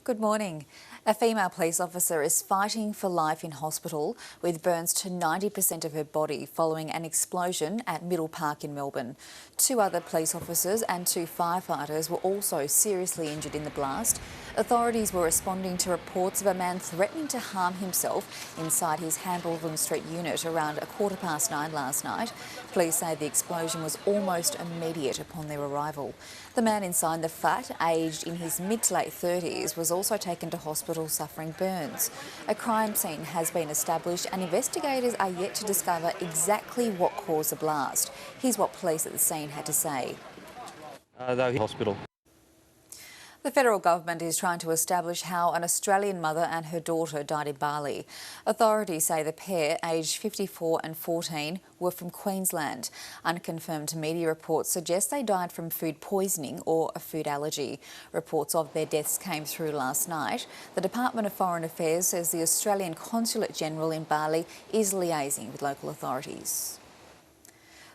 Good morning. A female police officer is fighting for life in hospital with burns to 90% of her body following an explosion at Middle Park in Melbourne. 2 other police officers and 2 firefighters were also seriously injured in the blast. Authorities were responding to reports of a man threatening to harm himself inside his Hambleton Street unit around 9:15 last night. Police say the explosion was almost immediate upon their arrival. The man inside the flat, aged in his mid to late 30s, was also taken to hospital suffering burns. A crime scene has been established and investigators are yet to discover exactly what caused the blast. Here's what police at the scene had to say. Hospital. The federal government is trying to establish how an Australian mother and her daughter died in Bali. Authorities say the pair, aged 54 and 14, were from Queensland. Unconfirmed media reports suggest they died from food poisoning or a food allergy. Reports of their deaths came through last night. The Department of Foreign Affairs says the Australian Consulate General in Bali is liaising with local authorities.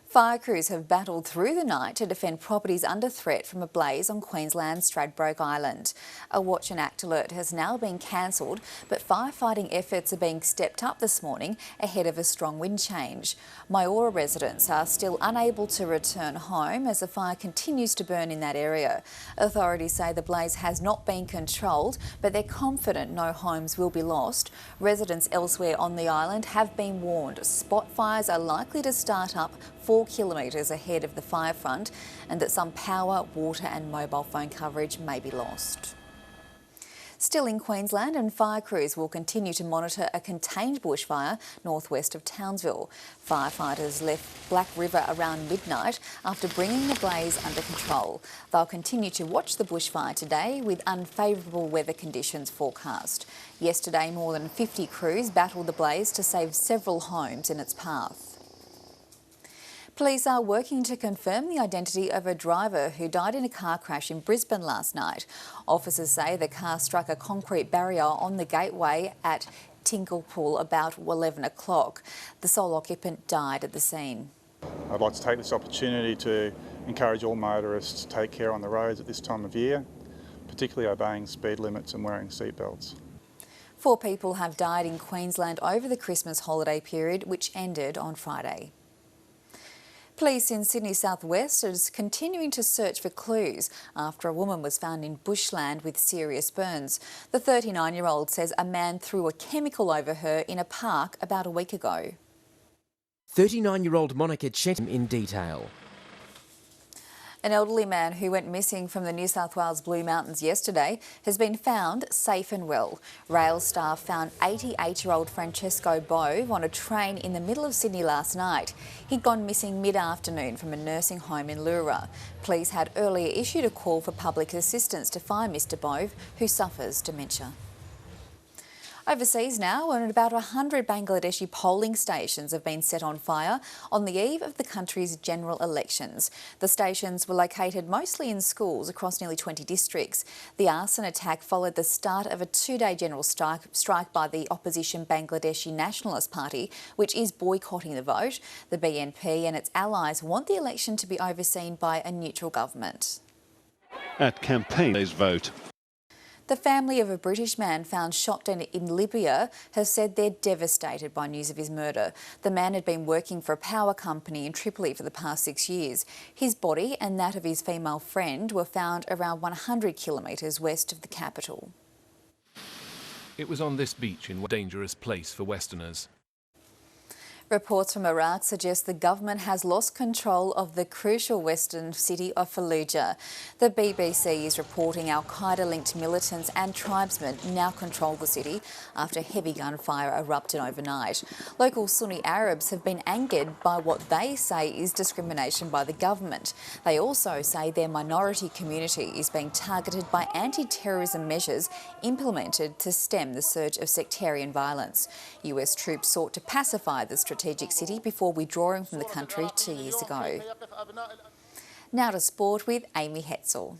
Fire crews have battled through the night to defend properties under threat from a blaze on Queensland's Stradbroke Island. A Watch and Act alert has now been cancelled, but firefighting efforts are being stepped up this morning ahead of a strong wind change. Myora residents are still unable to return home as the fire continues to burn in that area. Authorities say the blaze has not been controlled, but they're confident no homes will be lost. Residents elsewhere on the island have been warned spot fires are likely to start up 4 kilometres ahead of the fire front and that some power, water and mobile phone coverage may be lost. Still in Queensland, and fire crews will continue to monitor a contained bushfire northwest of Townsville. Firefighters left Black River around midnight after bringing the blaze under control. They'll continue to watch the bushfire today with unfavourable weather conditions forecast. Yesterday, more than 50 crews battled the blaze to save several homes in its path. Police are working to confirm the identity of a driver who died in a car crash in Brisbane last night. Officers say the car struck a concrete barrier on the gateway at Tinklepool about 11 o'clock. The sole occupant died at the scene. I'd like to take this opportunity to encourage all motorists to take care on the roads at this time of year, particularly obeying speed limits and wearing seatbelts. 4 people have died in Queensland over the Christmas holiday period, which ended on Friday. Police in Sydney southwest is continuing to search for clues after a woman was found in bushland with serious burns. The 39-year-old says a man threw a chemical over her in a park about a week ago. 39-year-old Monica Chettam in detail. An elderly man who went missing from the New South Wales Blue Mountains yesterday has been found safe and well. Rail staff found 88-year-old Francesco Bove on a train in the middle of Sydney last night. He'd gone missing mid-afternoon from a nursing home in Leura. Police had earlier issued a call for public assistance to find Mr Bove, who suffers dementia. Overseas now, and about 100 Bangladeshi polling stations have been set on fire on the eve of the country's general elections. The stations were located mostly in schools across nearly 20 districts. The arson attack followed the start of a 2-day general strike by the opposition Bangladeshi Nationalist Party, which is boycotting the vote. The BNP and its allies want the election to be overseen by a neutral government. At campaign day's vote. The family of a British man found shot dead in Libya has said they're devastated by news of his murder. The man had been working for a power company in Tripoli for the past 6 years. His body and that of his female friend were found around 100 kilometres west of the capital. It was on this beach in a dangerous place for Westerners. Reports from Iraq suggest the government has lost control of the crucial western city of Fallujah. The BBC is reporting al-Qaeda-linked militants and tribesmen now control the city after heavy gunfire erupted overnight. Local Sunni Arabs have been angered by what they say is discrimination by the government. They also say their minority community is being targeted by anti-terrorism measures implemented to stem the surge of sectarian violence. US troops sought to pacify the strategic city before withdrawing from the country 2 years ago. Now to sport with Amy Hetzel.